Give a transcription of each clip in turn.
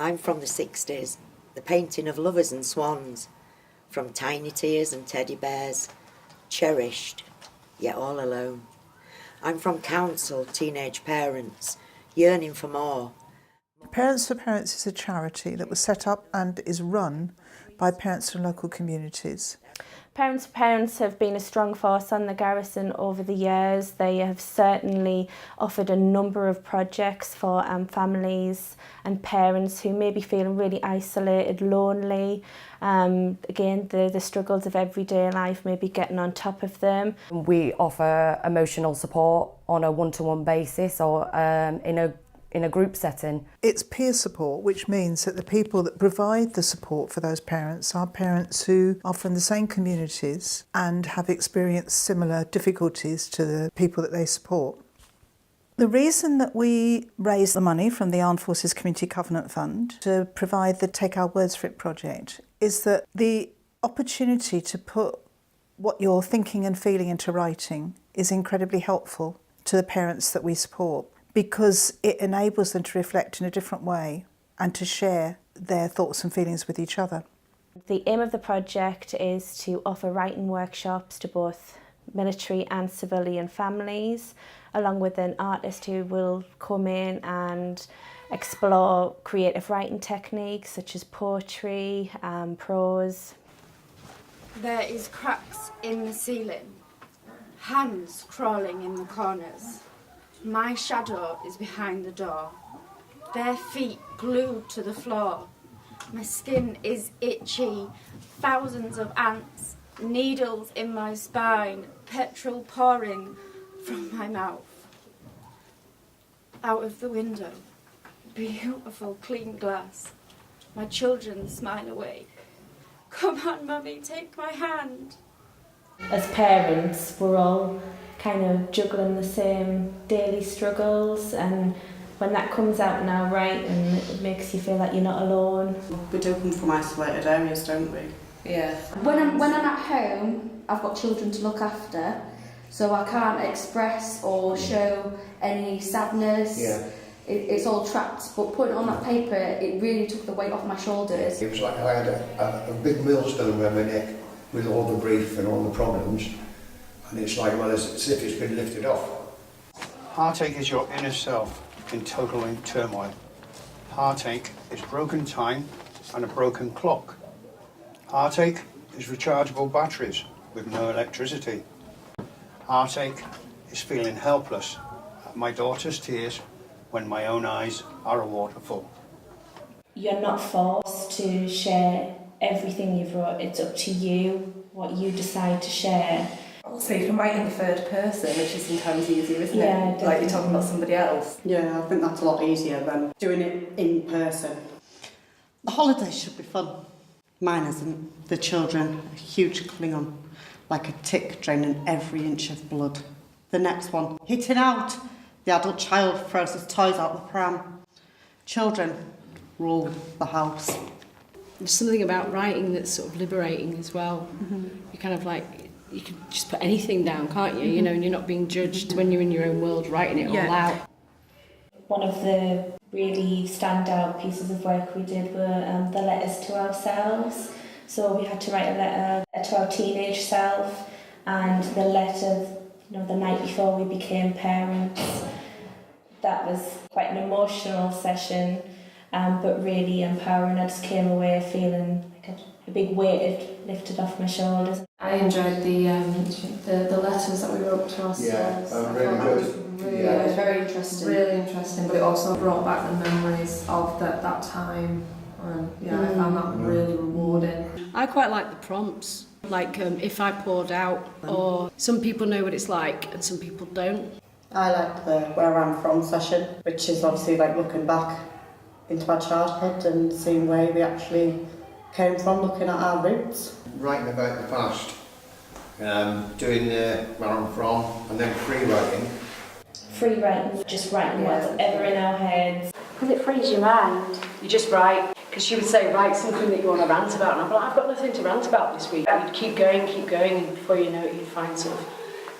I'm from the 60s, the painting of lovers and swans, from tiny tears and teddy bears, cherished, yet all alone. I'm from council, teenage parents, yearning for more. Parents for Parents is a charity that was set up and is run by parents from local communities. Parents for Parents have been a strong force on the garrison over the years. They have certainly offered a number of projects for families and parents who may be feeling really isolated, lonely. Again, the struggles of everyday life may be getting on top of them. We offer emotional support on a one-to-one basis or in a group setting. It's peer support, which means that the people that provide the support for those parents are parents who are from the same communities and have experienced similar difficulties to the people that they support. The reason that we raise the money from the Armed Forces Community Covenant Fund to provide the Take Our Words For It project is that the opportunity to put what you're thinking and feeling into writing is incredibly helpful to the parents that we support, because it enables them to reflect in a different way and to share their thoughts and feelings with each other. The aim of the project is to offer writing workshops to both military and civilian families, along with an artist who will come in and explore creative writing techniques such as poetry, prose. There is cracks in the ceiling, hands crawling in the corners. My shadow is behind the door, bare feet glued to the floor. My skin is itchy, thousands of ants, needles in my spine, petrol pouring from my mouth. Out of the window, beautiful clean glass. My children smile awake. Come on, Mummy, take my hand. As parents, we're all kind of juggling the same daily struggles, and when that comes out in our writing, it makes you feel like you're not alone. We do come from isolated areas, don't we? Yeah. When I'm at home, I've got children to look after, so I can't express or show any sadness. Yeah. It's all trapped, but putting it on that paper, it really took the weight off my shoulders. It was like I had a big millstone around my neck with all the grief and all the problems. And it's like, well, it's as if it's been lifted off. Heartache is your inner self in total turmoil. Heartache is broken time and a broken clock. Heartache is rechargeable batteries with no electricity. Heartache is feeling helpless at my daughter's tears when my own eyes are a waterfall. You're not forced to share everything you've wrote. It's up to you what you decide to share. Also, you can write in the third person, which is sometimes easier, isn't Yeah, it? Like you're talking about somebody else. Yeah, I think that's a lot easier than doing it in person. The holidays should be fun. Mine isn't. The children, a huge Klingon, like a tick draining every inch of blood. The next one, hitting out. The adult child throws his toys out the pram. Children rule the house. There's something about writing that's sort of liberating as well. Mm-hmm. You kind of like, you can just put anything down, can't you? You know, and you're not being judged when you're in your own world writing it all out. One of the really standout pieces of work we did were the letters to ourselves. So we had to write a letter to our teenage self, and the letter, the night before we became parents. That was quite an emotional session, but really empowering. I just came away feeling like a big weight had lifted off my shoulders. I enjoyed the letters that we wrote to ourselves. Yeah, really good. It was very interesting. Really interesting, but it also brought back the memories of that time. And I found that really rewarding. I quite like the prompts, like if I poured out, or some people know what it's like and some people don't. I like the Where I'm From session, which is obviously like looking back into our childhood and seeing where we actually came from, looking at our roots. Writing about the past, doing where I'm from, and then free writing. Free writing, just writing whatever in our heads. Because it frees your mind. You just write, because she would say, write something that you want to rant about, and I'm like, I've got nothing to rant about this week. You'd keep going, and before you know it, you'd find sort of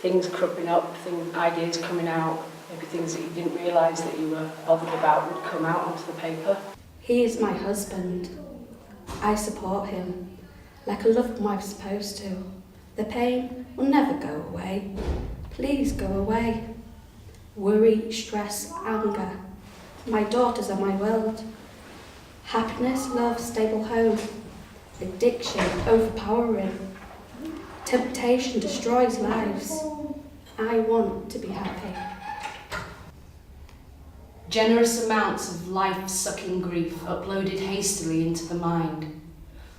things cropping up, ideas coming out, maybe things that you didn't realise that you were bothered about would come out onto the paper. He is my husband. I support him, like a loved wife's supposed to. The pain will never go away. Please go away. Worry, stress, anger. My daughters are my world. Happiness, love, stable home. Addiction, overpowering. Temptation destroys lives. I want to be happy. Generous amounts of life-sucking grief uploaded hastily into the mind.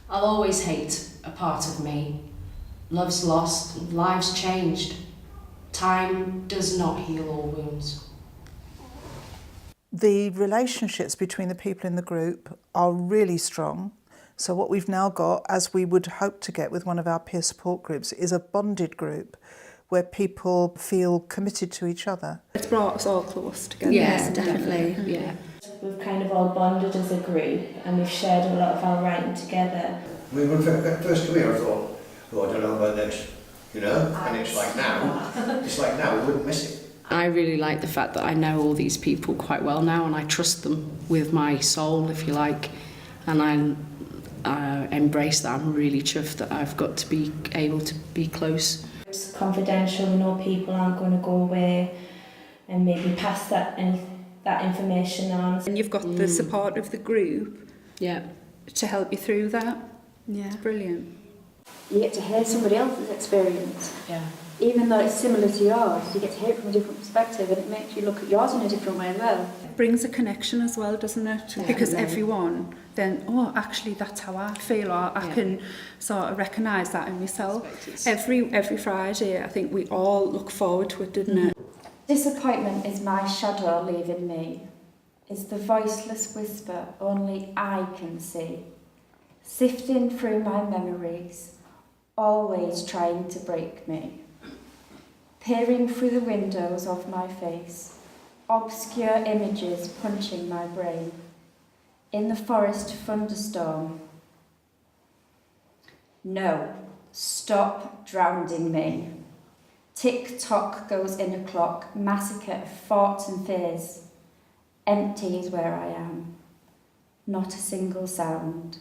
I'll always hate a part of me. Love's lost and lives changed. Time does not heal all wounds. The relationships between the people in the group are really strong. So what we've now got, as we would hope to get with one of our peer support groups, is a bonded group where people feel committed to each other. It's brought us all close together. Yes, definitely. Yeah. We've kind of all bonded as a group and we've shared a lot of our writing together. When we first come here, I thought, oh, I don't know about this, you know? And it's like now, we wouldn't miss it. I really like the fact that I know all these people quite well now, and I trust them with my soul, if you like, and I embrace that. I'm really chuffed that I've got to be able to be close. It's confidential, we know people aren't going to go away and maybe pass that information on. And you've got the support of the group to help you through that. Yeah. It's brilliant. You get to hear somebody else's experience. Yeah. Even though it's similar to yours, you get to hear it from a different perspective, and it makes you look at yours in a different way as well. It brings a connection as well, doesn't it? Yeah, because yeah. everyone then, oh, actually that's how I feel, or I can sort of recognise that in myself. Every Friday, I think we all look forward to it, didn't it? Disappointment is my shadow leaving me, is the voiceless whisper only I can see, sifting through my memories, always trying to break me. Peering through the windows of my face, obscure images punching my brain. In the forest thunderstorm. No, stop drowning me. Tick-tock goes in a clock, massacre of thoughts and fears. Empty is where I am, not a single sound.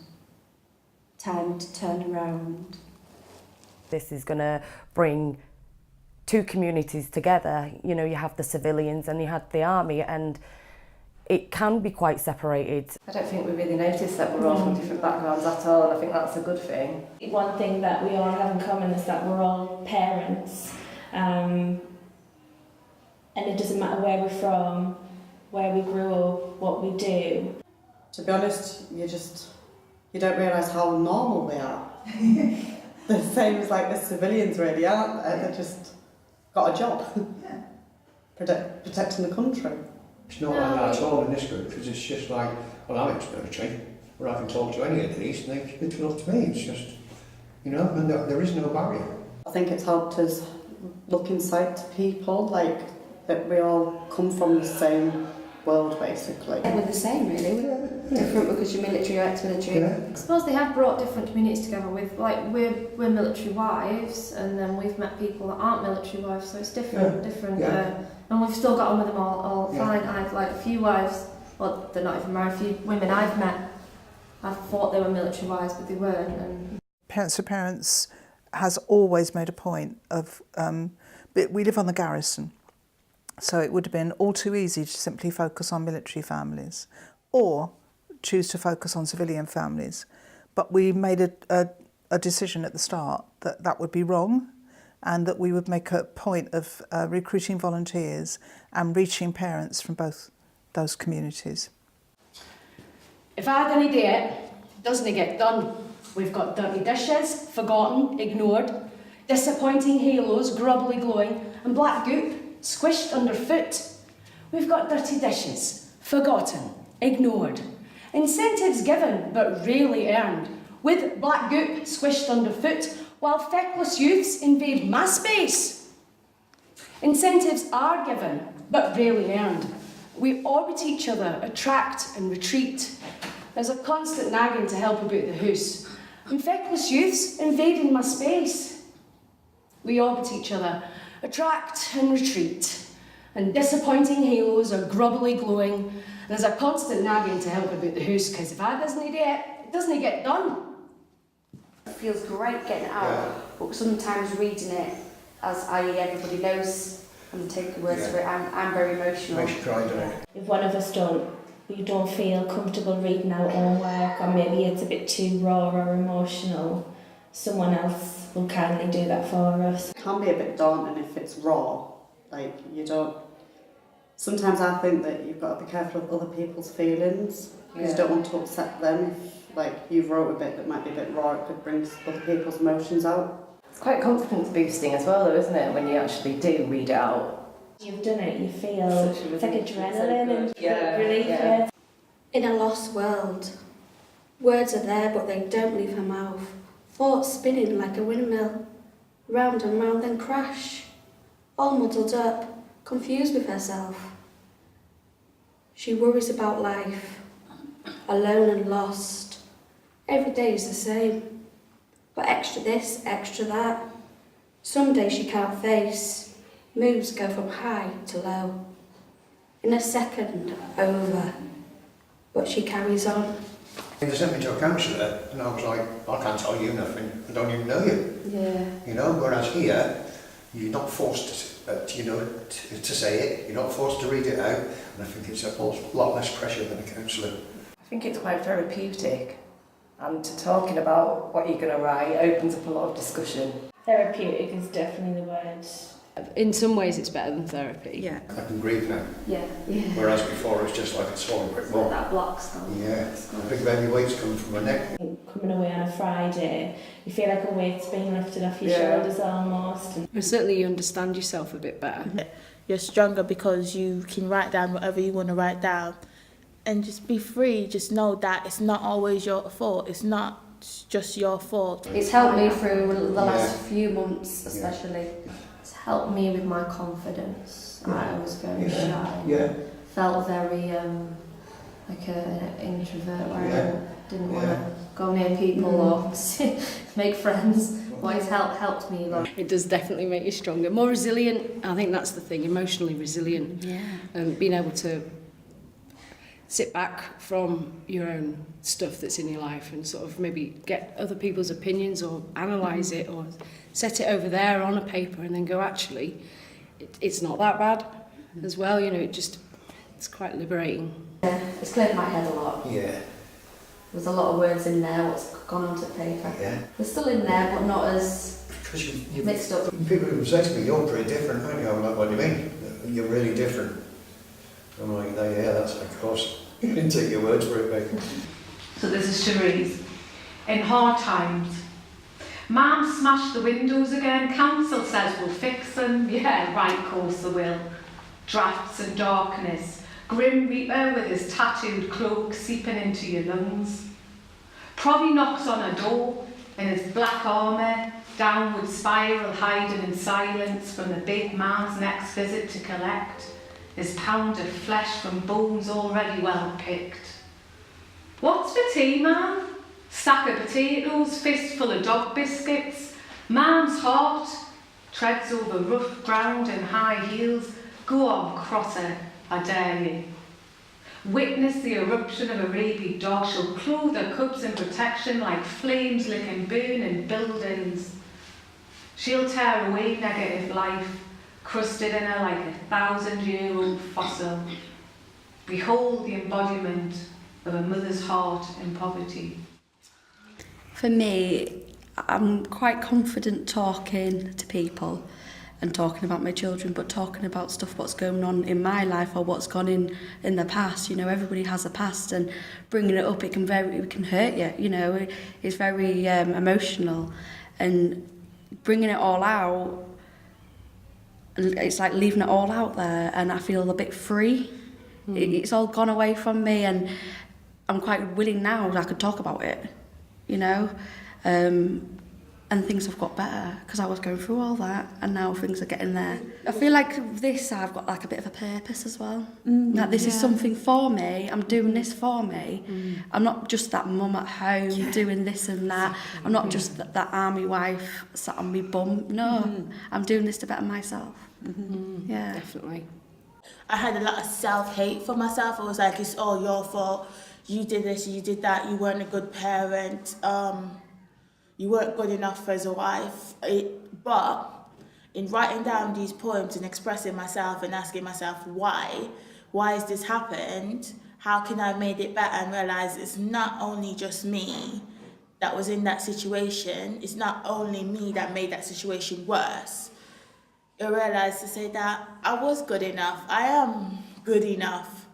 Time to turn around. This is going to bring two communities together. You know, you have the civilians and you had the army, and it can be quite separated. I don't think we really noticed that we're all from different backgrounds at all, and I think that's a good thing. One thing that we all have in common is that we're all parents, and it doesn't matter where we're from, where we grew up, what we do. To be honest, you don't realise how normal they are. The same as like the civilians really, aren't they? They've just got a job. Protecting the country. It's not like that at all in this group, because it's just like, well, I'm ex-military, or I can talk to any of these, and they come up to me. It's just, you know, and there is no barrier. I think it's helped us look inside to people, like that we all come from the same world, basically. We're the same, really. We're different because you're military or ex-military. I suppose they have brought different communities together with, like, we're military wives, and then we've met people that aren't military wives, so it's different. And we've still got on with them all fine. I've like a few wives, well, they're not even married, a few women I've met, I thought they were military wives, but they weren't. And Parents for Parents has always made a point of, but we live on the garrison, so it would have been all too easy to simply focus on military families or choose to focus on civilian families. But we made a decision at the start that that would be wrong, and that we would make a point of recruiting volunteers and reaching parents from both those communities. If I don't do it, doesn't it get done? We've got dirty dishes, forgotten, ignored, disappointing halos, grubbly glowing, and black goop squished underfoot. We've got dirty dishes, forgotten, ignored, incentives given but rarely earned, with black goop squished underfoot, while feckless youths invade my space. Incentives are given, but rarely earned. We orbit each other, attract and retreat. There's a constant nagging to help about the house. And feckless youths invading my space. We orbit each other, attract and retreat. And disappointing halos are grubbily glowing. There's a constant nagging to help about the house, because if I doesn't it doesn't get done. It feels great getting it out, but sometimes reading it, as everybody knows, and take the words for it, I'm very emotional. Makes you cry, doesn't it? If one of us we don't feel comfortable reading our own work, or maybe it's a bit too raw or emotional, someone else will kindly do that for us. It can be a bit daunting if it's raw. Like, you don't... Sometimes I think that you've got to be careful of other people's feelings, because you don't want to upset them. If, like, you've wrote a bit that might be a bit raw, it could bring other people's emotions out. It's quite confidence boosting as well, though, isn't it, when you actually do read it out? You've done it, you feel it's like adrenaline and relief. Yeah. In a lost world, words are there but they don't leave her mouth. Thoughts spinning like a windmill, round and round then crash. All muddled up, confused with herself. She worries about life, alone and lost. Every day is the same, but extra this, extra that. Some days she can't face. Moods go from high to low. In a second, over. But she carries on. They sent me to a counsellor and I was like, I can't tell you nothing, I don't even know you. Yeah. You know, whereas here, you're not forced to say it, you're not forced to read it out, and I think it's a lot less pressure than a counsellor. I think it's quite therapeutic, and talking about what you're going to write opens up a lot of discussion. Therapeutic is definitely the word. In some ways it's better than therapy. Yeah. I can breathe now. Yeah. Whereas before it was just like a swollen brick wall. That blocks them. Yeah, big baby weight's coming from my neck. Coming away on a Friday, you feel like a weight's being lifted off your shoulders almost. And certainly you understand yourself a bit better. You're stronger because you can write down whatever you want to write down and just be free. Just know that it's not always your fault. It's not just your fault. It's helped me through the last few months especially. It's helped me with my confidence. I was very shy. Yeah. Felt very like an introvert where I didn't want to go near people or make friends. But it's helped me a lot. It does definitely make you stronger, more resilient. I think that's the thing, emotionally resilient. Yeah. Being able to sit back from your own stuff that's in your life and sort of maybe get other people's opinions or analyse it or set it over there on a paper and then go, actually, it's not that bad as well. You know, it's quite liberating. Yeah, it's cleared my head a lot. Yeah. There's a lot of words in there, what's gone onto paper. Yeah. They're still in there, but not as mixed up. People who say to me, you're pretty different, aren't you? I'm like, what do you mean? You're really different. I'm like, yeah, that's of course. You can take your words for it, mate. So this is Cherise. In hard times. Mum smashed the windows again. Council says we'll fix them. Yeah, right, course they will. Drafts and darkness. Grim Reaper with his tattooed cloak seeping into your lungs. Provvy knocks on a door in his black armour, downward spiral hiding in silence from the big man's next visit to collect his pound of flesh from bones already well picked. What's for tea, man? Sack of potatoes, fistful of dog biscuits. Man's heart treads over rough ground in high heels. Go on, Crotter, I dare you. Witness the eruption of a rabid dog. She'll clothe her cubs in protection like flames licking burning buildings. She'll tear away negative life, crusted in her like 1,000-year-old fossil. Behold the embodiment of a mother's heart in poverty. For me, I'm quite confident talking to people and talking about my children, but talking about stuff what's going on in my life or what's gone in the past. You know, everybody has a past, and bringing it up, it can hurt you. You know, it's very emotional, and bringing it all out, it's like leaving it all out there, and I feel a bit free. It's all gone away from me, and I'm quite willing now. I could talk about it. you know. And things have got better because I was going through all that, and now things are getting there. I feel like this, I've got like a bit of a purpose as well. Like this is something for me. I'm doing this for me. I'm not just that mum at home doing this and that. I'm not just that army wife sat on me bum. No, I'm doing this to better myself. Yeah, definitely. I had a lot of self-hate for myself. I was like, it's all your fault. You did this, you did that. You weren't a good parent. You weren't good enough as a wife. But in writing down these poems and expressing myself and asking myself why has this happened? How can I have made it better and realise it's not only just me that was in that situation. It's not only me that made that situation worse. I realised to say that I was good enough. I am good enough.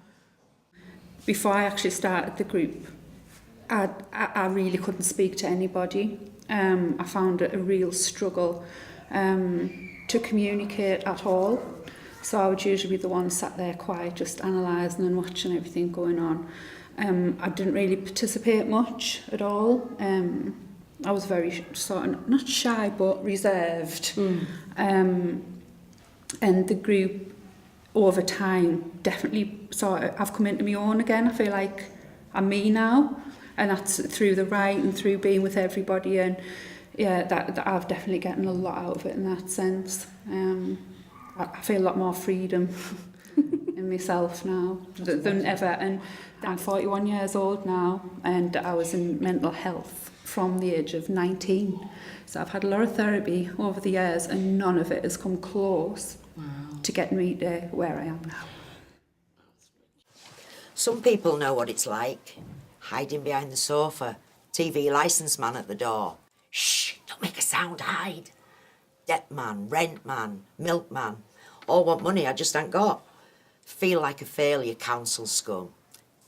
Before I actually started the group, I really couldn't speak to anybody. I found it a real struggle to communicate at all. So I would usually be the one sat there quiet, just analysing and watching everything going on. I didn't really participate much at all. I was very sort of, not shy, but reserved. And the group, over time, definitely sort of, I've come into my own again. I feel like I'm me now. And that's through the writing, through being with everybody, and yeah, that I've definitely gotten a lot out of it in that sense. I feel a lot more freedom in myself now than ever. And I'm 41 years old now, and I was in mental health from the age of 19. So I've had a lot of therapy over the years, and none of it has come close to getting me to where I am now. Some people know what it's like. Hiding behind the sofa, TV licence man at the door. Shh, don't make a sound, hide. Debt man, rent man, milkman. All want money I just ain't got. Feel like a failure, council scum.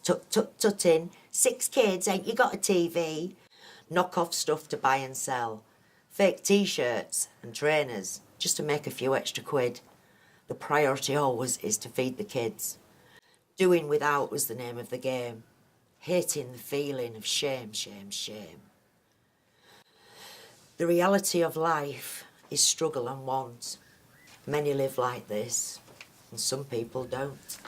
Tut, tut, tut in. 6 kids, ain't you got a TV? Knock off stuff to buy and sell. Fake T-shirts and trainers, just to make a few extra quid. The priority always is to feed the kids. Doing without was the name of the game. Hating the feeling of shame, shame, shame. The reality of life is struggle and want. Many live like this, and some people don't.